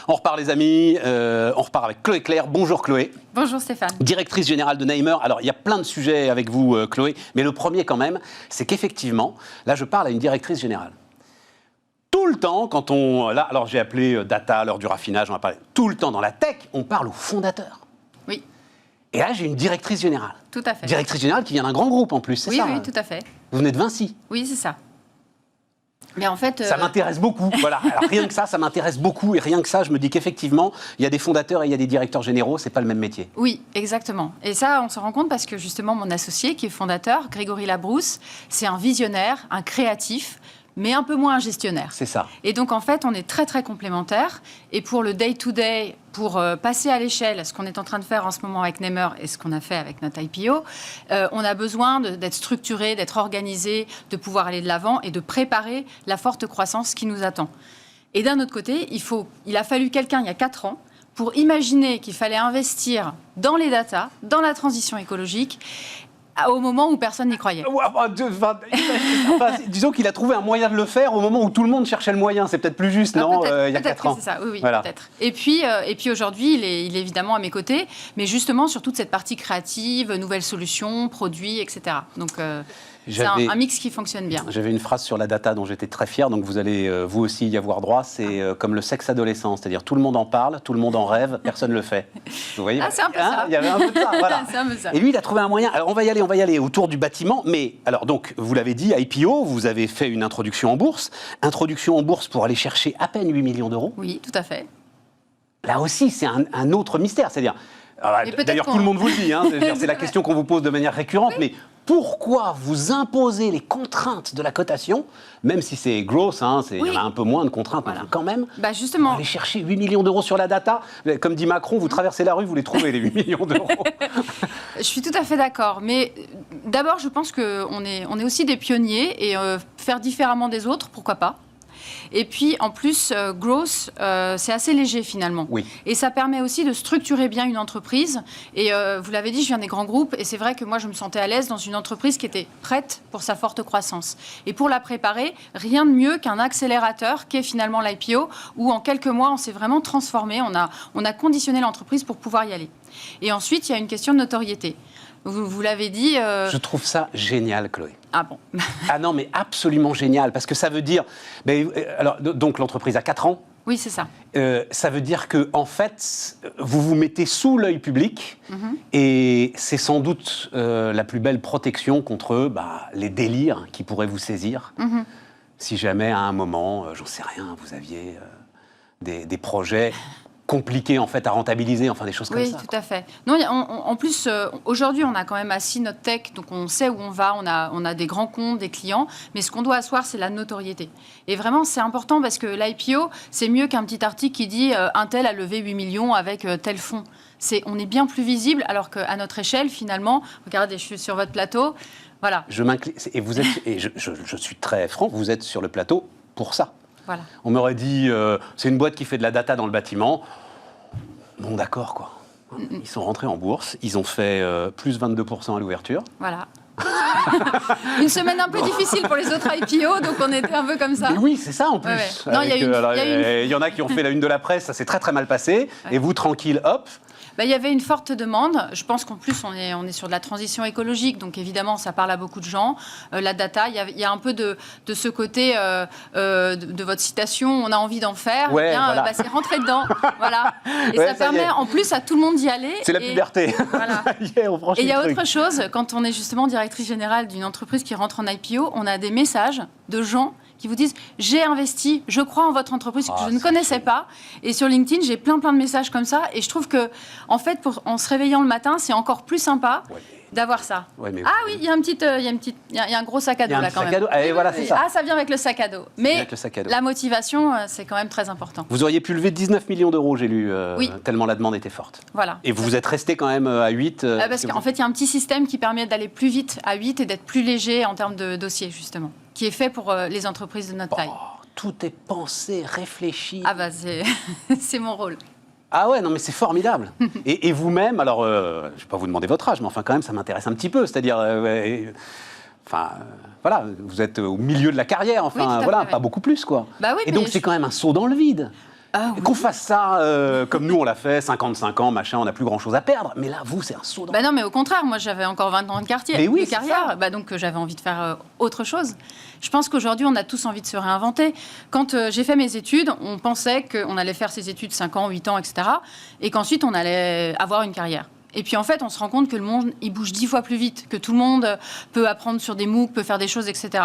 On repart les amis, on repart avec Chloé Claire. Bonjour Chloé. Bonjour Stéphane. Directrice générale de Neimer. Alors il y a plein de sujets avec vous Chloé, mais le premier quand même, c'est qu'effectivement, là je parle à une directrice générale. Tout le temps, quand on... Là, alors j'ai appelé data, l'heure du raffinage, on va parler. Tout le temps dans la tech, on parle aux fondateurs. Oui. Et là j'ai une directrice générale. Tout à fait. Directrice générale qui vient d'un grand groupe en plus, c'est oui, ça? Oui, tout à fait. Vous venez de Vinci. Oui, c'est ça. Mais en fait, ça m'intéresse beaucoup. Voilà. Alors, rien que ça m'intéresse beaucoup. Et rien que ça, je me dis qu'effectivement, il y a des fondateurs et il y a des directeurs généraux. C'est pas le même métier. Oui, exactement. Et ça, on se rend compte parce que justement, mon associé, qui est fondateur, Grégory Labrousse, c'est un visionnaire, un créatif, mais un peu moins un gestionnaire. C'est ça. Et donc, en fait, on est très, très complémentaires. Et pour le day-to-day, pour passer à l'échelle, ce qu'on est en train de faire en ce moment avec Neimer et ce qu'on a fait avec notre IPO, on a besoin d'être structuré, d'être organisé, de pouvoir aller de l'avant et de préparer la forte croissance qui nous attend. Et d'un autre côté, il a fallu quelqu'un, il y a 4 ans, pour imaginer qu'il fallait investir dans les data, dans la transition écologique, au moment où personne n'y croyait. Disons qu'il a trouvé un moyen de le faire au moment où tout le monde cherchait le moyen. C'est peut-être plus juste, non? Il y a 4 ans. C'est ça, oui, voilà. Peut-être. Et puis aujourd'hui, il est évidemment à mes côtés, mais justement sur toute cette partie créative, nouvelles solutions, produits, etc. Donc c'est un mix qui fonctionne bien. J'avais une phrase sur la data dont j'étais très fier, donc vous allez vous aussi y avoir droit. C'est comme le sexe adolescent, c'est-à-dire tout le monde en parle, tout le monde en rêve, personne ne le fait. Vous voyez? C'est un peu ça. Il y avait un peu de ça, voilà. C'est un peu ça. Et lui, il a trouvé un moyen. Alors on va y aller autour du bâtiment, mais alors donc vous l'avez dit, IPO, vous avez fait une introduction en bourse pour aller chercher à peine 8 millions d'euros. Oui, tout à fait. Là aussi, c'est un autre mystère, c'est-à-dire... D'ailleurs, tout le monde vous le dit, hein, c'est la question qu'on vous pose de manière récurrente, oui. Mais pourquoi vous imposez les contraintes de la cotation, même si c'est gross, hein, il y en a un peu moins de contraintes, voilà. Mais quand même, justement, vous allez chercher 8 millions d'euros sur la data, comme dit Macron, vous traversez la rue, vous les trouvez, les 8 millions d'euros. Je suis tout à fait d'accord, mais d'abord, je pense qu'on est aussi des pionniers, et faire différemment des autres, pourquoi pas? Et puis, en plus, growth, c'est assez léger finalement. Oui. Et ça permet aussi de structurer bien une entreprise. Et vous l'avez dit, je viens des grands groupes. Et c'est vrai que moi, je me sentais à l'aise dans une entreprise qui était prête pour sa forte croissance. Et pour la préparer, rien de mieux qu'un accélérateur qui est finalement l'IPO, où en quelques mois, on s'est vraiment transformé. On a conditionné l'entreprise pour pouvoir y aller. Et ensuite, il y a une question de notoriété. Vous l'avez dit... Je trouve ça génial, Chloé. Ah bon? Ah non, mais absolument génial, parce que ça veut dire... alors, donc l'entreprise a 4 ans. Oui, c'est ça. Ça veut dire que en fait, vous vous mettez sous l'œil public, et c'est sans doute la plus belle protection contre les délires qui pourraient vous saisir. Si jamais, à un moment, j'en sais rien, vous aviez des projets... compliqué en fait à rentabiliser, enfin des choses comme ça. Oui, tout à fait. Non, en plus, aujourd'hui, on a quand même assis notre tech, donc on sait où on va, on a des grands comptes, des clients, mais ce qu'on doit asseoir, c'est la notoriété. Et vraiment, c'est important parce que l'IPO, c'est mieux qu'un petit article qui dit un tel a levé 8 millions avec tel fonds. On est bien plus visible, alors qu'à notre échelle, finalement, regardez, je suis sur votre plateau, voilà. Je m'incline, et vous êtes, et je suis très franc, vous êtes sur le plateau pour ça. Voilà. On m'aurait dit, c'est une boîte qui fait de la data dans le bâtiment. Bon, d'accord, quoi. Ils sont rentrés en bourse, ils ont fait plus 22% à l'ouverture. Voilà. Une semaine un peu difficile pour les autres IPO, donc on était un peu comme ça. Mais oui, c'est ça en plus. Ouais. Non, il y en a qui ont fait la une de la presse, ça s'est très très mal passé. Ouais. Et vous, tranquille, hop. Il y avait une forte demande. Je pense qu'en plus, on est sur de la transition écologique. Donc, évidemment, ça parle à beaucoup de gens. La data, il y a un peu de ce côté de votre citation, on a envie d'en faire. Ouais, voilà. C'est rentrer dedans. Voilà. Et ça permet, en plus, à tout le monde d'y aller. C'est la puberté. Voilà. Et il y a autre chose. Quand on est justement directrice générale d'une entreprise qui rentre en IPO, on a des messages de gens qui vous disent « j'ai investi, je crois en votre entreprise que je ne connaissais pas ». Et sur LinkedIn, j'ai plein de messages comme ça. Et je trouve que, en fait, en se réveillant le matin, c'est encore plus sympa d'avoir ça. Ouais, mais oui, il y a un gros sac à dos là quand même. Et voilà, c'est ça. Ah, ça vient avec le sac à dos. Mais la motivation, c'est quand même très important. Vous auriez pu lever 19 millions d'euros, j'ai lu, tellement la demande était forte. Voilà. Et vous êtes resté quand même à 8 parce qu'en fait, il y a un petit système qui permet d'aller plus vite à 8 et d'être plus léger en termes de dossiers, justement, qui est fait pour les entreprises de notre taille. Tout est pensé, réfléchi. Ah c'est mon rôle. Ah ouais, non mais c'est formidable. Et vous-même, alors, je ne vais pas vous demander votre âge, mais enfin quand même, ça m'intéresse un petit peu. C'est-à-dire, voilà, vous êtes au milieu de la carrière, enfin, voilà, pas beaucoup plus, quoi. Oui, et donc c'est quand même un saut dans le vide. Oui. Qu'on fasse ça comme nous on l'a fait, 55 ans, machin, on n'a plus grand-chose à perdre. Mais là, vous, c'est un saut dans... Non, mais au contraire, moi j'avais encore 20 ans de carrière, donc j'avais envie de faire autre chose. Je pense qu'aujourd'hui, on a tous envie de se réinventer. Quand j'ai fait mes études, on pensait qu'on allait faire ses études 5 ans, 8 ans, etc. Et qu'ensuite, on allait avoir une carrière. Et puis en fait, on se rend compte que le monde, il bouge 10 fois plus vite, que tout le monde peut apprendre sur des MOOC, peut faire des choses, etc.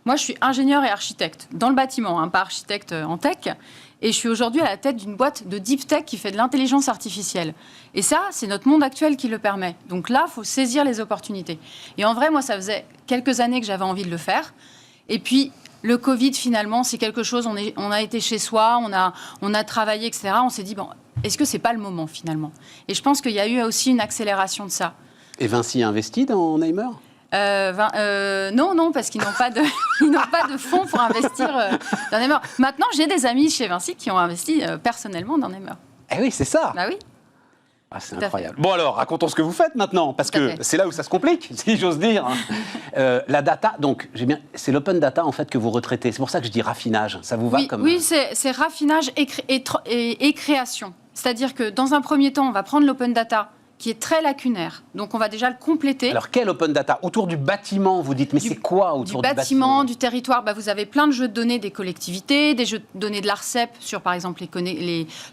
Moi, je suis ingénieur et architecte dans le bâtiment, pas architecte en tech. Et je suis aujourd'hui à la tête d'une boîte de deep tech qui fait de l'intelligence artificielle. Et ça, c'est notre monde actuel qui le permet. Donc là, il faut saisir les opportunités. Et en vrai, moi, ça faisait quelques années que j'avais envie de le faire. Et puis, le Covid, finalement, c'est quelque chose, on a été chez soi, on a travaillé, etc. On s'est dit, bon, est-ce que c'est pas le moment, finalement? Et je pense qu'il y a eu aussi une accélération de ça. Et Vinci a investi dans Neymar? Non, parce qu'ils n'ont pas de fonds pour investir dans Neymar. Maintenant, j'ai des amis chez Vinci qui ont investi personnellement dans Neymar. Eh oui, c'est ça. Bah oui. Ah, c'est incroyable. Bon alors, racontons ce que vous faites maintenant, parce que c'est là où ça se complique, si j'ose dire. La data, donc, c'est l'open data en fait que vous retraitez. C'est pour ça que je dis raffinage. Ça vous va comme... Oui, c'est raffinage et création. C'est-à-dire que dans un premier temps, on va prendre l'open data, qui est très lacunaire. Donc, on va déjà le compléter. Alors, quel open data? Autour du bâtiment, vous dites, mais c'est quoi autour du bâtiment? Du territoire. Vous avez plein de jeux de données des collectivités, des jeux de données de l'ARCEP sur, par exemple,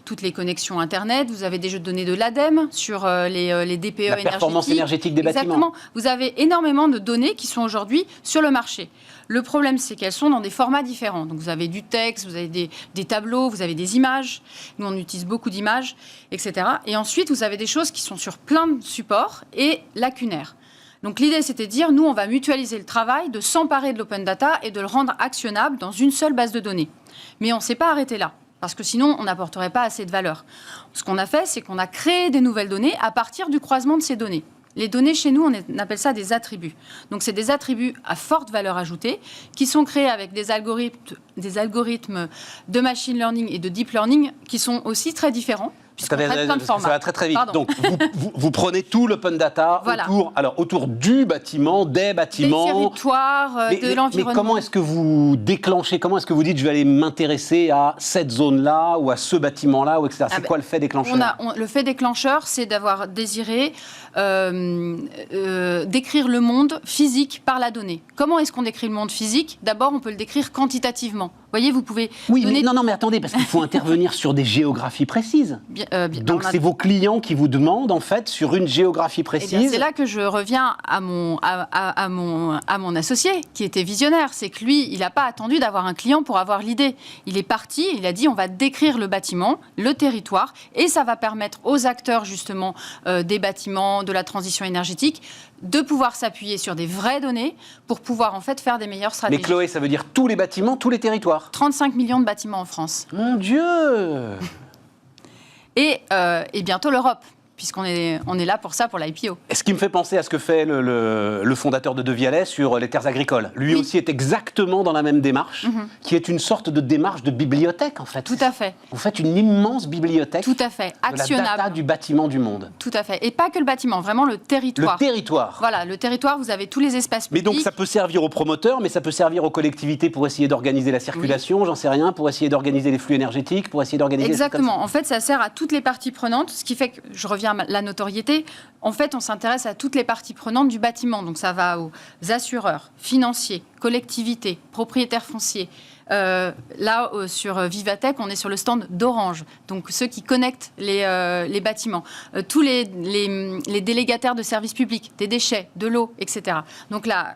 toutes les connexions Internet. Vous avez des jeux de données de l'ADEME sur les DPE énergétiques. La performance énergétique des bâtiments. Exactement. Vous avez énormément de données qui sont aujourd'hui sur le marché. Le problème, c'est qu'elles sont dans des formats différents. Donc, vous avez du texte, vous avez des tableaux, vous avez des images. Nous, on utilise beaucoup d'images, etc. Et ensuite, vous avez des choses qui sont sur plein de supports et lacunaires. Donc, l'idée, c'était de dire, nous, on va mutualiser le travail, de s'emparer de l'open data et de le rendre actionnable dans une seule base de données. Mais on ne s'est pas arrêté là, parce que sinon, on n'apporterait pas assez de valeur. Ce qu'on a fait, c'est qu'on a créé des nouvelles données à partir du croisement de ces données. Les données, chez nous, on appelle ça des attributs. Donc, c'est des attributs à forte valeur ajoutée qui sont créés avec des algorithmes de machine learning et de deep learning qui sont aussi très différents. Ça va très très vite. Pardon. Donc, vous prenez tout l'open data autour du bâtiment, des bâtiments... Des territoires, de l'environnement. Mais comment est-ce que vous déclenchez, comment est-ce que vous dites je vais aller m'intéresser à cette zone-là ou à ce bâtiment-là, ou etc. C'est quoi le fait déclencheur? Le fait déclencheur, c'est d'avoir désiré décrire le monde physique par la donnée. Comment est-ce qu'on décrit le monde physique? D'abord, on peut le décrire quantitativement. Vous voyez, vous pouvez... Oui, mais mais attendez, parce qu'il faut intervenir sur des géographies précises. Donc, c'est vos clients qui vous demandent, en fait, sur une géographie précise. C'est là que je reviens à mon associé, qui était visionnaire. C'est que lui, il n'a pas attendu d'avoir un client pour avoir l'idée. Il est parti, il a dit, on va décrire le bâtiment, le territoire, et ça va permettre aux acteurs, justement, des bâtiments, de la transition énergétique, de pouvoir s'appuyer sur des vraies données pour pouvoir, en fait, faire des meilleures stratégies. Mais Chloé, ça veut dire tous les bâtiments, tous les territoires? 35 millions de bâtiments en France. Mon Dieu! Et bientôt l'Europe, puisqu'on est là pour ça, pour l'IPO. Ce qui me fait penser à ce que fait le fondateur de Devialet sur les terres agricoles. Lui aussi est exactement dans la même démarche, qui est une sorte de démarche de bibliothèque, en fait. Tout à fait. Vous faites une immense bibliothèque. Tout à fait. Actionnable. De la data du bâtiment du monde. Tout à fait. Et pas que le bâtiment, vraiment le territoire. Le territoire. Voilà, le territoire, vous avez tous les espaces publics. Mais donc ça peut servir aux promoteurs, mais ça peut servir aux collectivités pour essayer d'organiser la circulation, j'en sais rien, pour essayer d'organiser les flux énergétiques, pour essayer d'organiser... Exactement. En fait, ça sert à toutes les parties prenantes, ce qui fait que, je reviens à la notoriété, en fait, on s'intéresse à toutes les parties prenantes du bâtiment. Donc, ça va aux assureurs, financiers, collectivités, propriétaires fonciers. Sur Vivatech, on est sur le stand d'Orange, donc ceux qui connectent les bâtiments. Tous les délégataires de services publics, des déchets, de l'eau, etc. Donc là...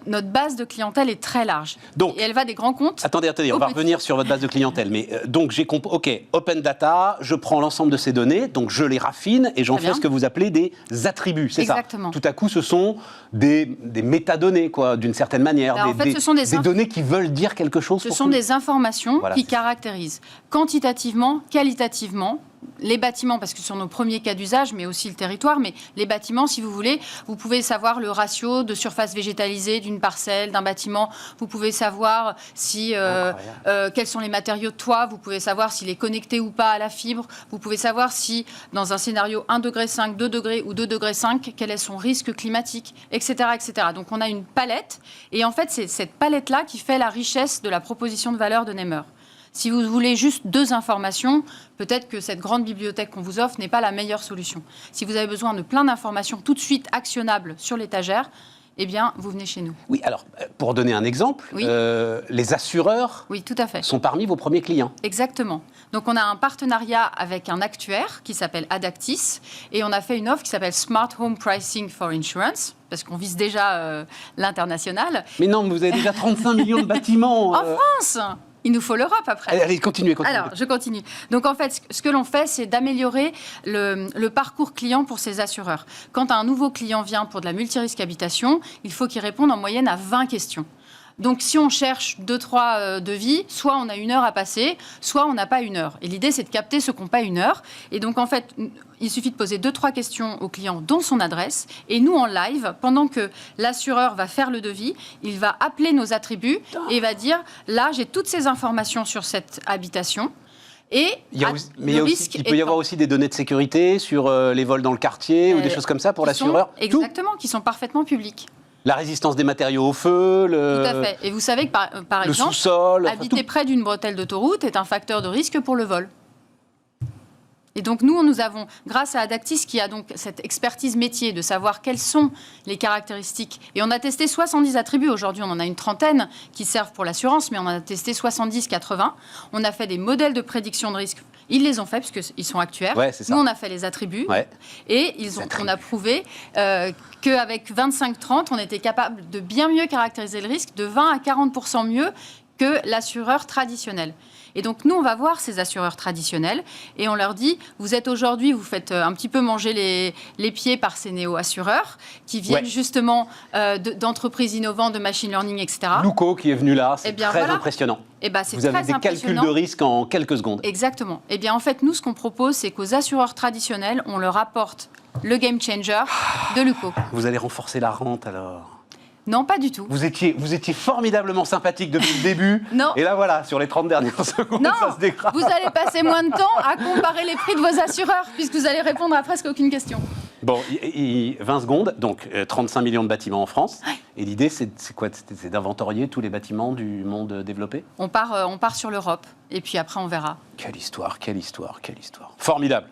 Notre base de clientèle est très large. Donc, et elle va des grands comptes. Attendez, on va revenir sur votre base de clientèle. Mais donc, j'ai compris. OK, open data, je prends l'ensemble de ces données, donc je les raffine et j'en fais ce que vous appelez des attributs. C'est ça? Exactement. Tout à coup, ce sont des métadonnées, quoi, d'une certaine manière. Alors, ce sont des données qui veulent dire quelque chose. Ce sont des informations qui caractérisent quantitativement, qualitativement, les bâtiments, parce que ce sont nos premiers cas d'usage, mais aussi le territoire. Mais les bâtiments, si vous voulez, vous pouvez savoir le ratio de surface végétalisée d'une parcelle, d'un bâtiment. Vous pouvez savoir quels sont les matériaux de toit. Vous pouvez savoir s'il est connecté ou pas à la fibre. Vous pouvez savoir si, dans un scénario 1,5 degré, 2 degrés ou 2,5 degrés, quel est son risque climatique, etc., etc. Donc, on a une palette. Et en fait, c'est cette palette-là qui fait la richesse de la proposition de valeur de Nemer. Si vous voulez juste 2 informations, peut-être que cette grande bibliothèque qu'on vous offre n'est pas la meilleure solution. Si vous avez besoin de plein d'informations tout de suite actionnables sur l'étagère, eh bien, vous venez chez nous. Oui, alors, pour donner un exemple, Oui. Les assureurs Oui, tout à fait. sont parmi vos premiers clients. Exactement. Donc, on a un partenariat avec un actuaire qui s'appelle Adactis et on a fait une offre qui s'appelle Smart Home Pricing for Insurance, parce qu'on vise déjà l'international. Mais non, vous avez déjà 35 millions de bâtiments. En France, il nous faut l'Europe après. Allez, continuez. Alors, je continue. Donc, en fait, ce que l'on fait, c'est d'améliorer le parcours client pour ces assureurs. Quand un nouveau client vient pour de la multirisque habitation, il faut qu'il réponde en moyenne à 20 questions. Donc, si on cherche 2-3 devis, soit on a 1 heure à passer, soit on n'a pas 1 heure. Et l'idée, c'est de capter ceux qui n'ont pas 1 heure. Et donc, en fait, il suffit de poser 2-3 questions au client, dont son adresse. Et nous, en live, pendant que l'assureur va faire le devis, il va appeler nos attributs et va dire, là, j'ai toutes ces informations sur cette habitation. Et il peut y avoir aussi des données de sécurité sur les vols dans le quartier ou des choses comme ça pour l'assureur. Exactement, qui sont parfaitement publiques. La résistance des matériaux au feu, Tout à fait. Et vous savez que, par exemple, sous-sol, habiter près d'une bretelle d'autoroute est un facteur de risque pour le vol. Et donc, nous avons, grâce à Adactis, qui a donc cette expertise métier de savoir quelles sont les caractéristiques. Et on a testé 70 attributs. Aujourd'hui, on en a une trentaine qui servent pour l'assurance, mais on en a testé 70-80. On a fait des modèles de prédiction de risque. Ils les ont faits, puisqu'ils sont actuaires. Ouais, c'est ça. Nous, on a fait les attributs. Ouais. Et on a prouvé qu'avec 25-30, on était capable de bien mieux caractériser le risque, de 20 à 40% mieux que l'assureur traditionnel. Et donc, nous, on va voir ces assureurs traditionnels et on leur dit, vous êtes aujourd'hui, vous faites un petit peu manger les pieds par ces néo-assureurs qui viennent justement d'entreprises innovantes, de machine learning, etc. Luco qui est venu là, c'est très impressionnant. Eh ben, c'est vous avez très des calculs de risque en quelques secondes. Exactement. Eh bien, en fait, nous, ce qu'on propose, c'est qu'aux assureurs traditionnels, on leur apporte le game changer de Luco. Vous allez renforcer la rente alors? Non, pas du tout. Vous étiez formidablement sympathique depuis le début. Non. Et là, voilà, sur les 30 dernières secondes, ça se dégrade. Vous allez passer moins de temps à comparer les prix de vos assureurs, puisque vous allez répondre à presque aucune question. Bon, 20 secondes, donc 35 millions de bâtiments en France. Ouais. Et l'idée, c'est quoi? C'est d'inventorier tous les bâtiments du monde développé? On part sur l'Europe, et puis après, on verra. Quelle histoire, quelle histoire, quelle histoire. Formidable.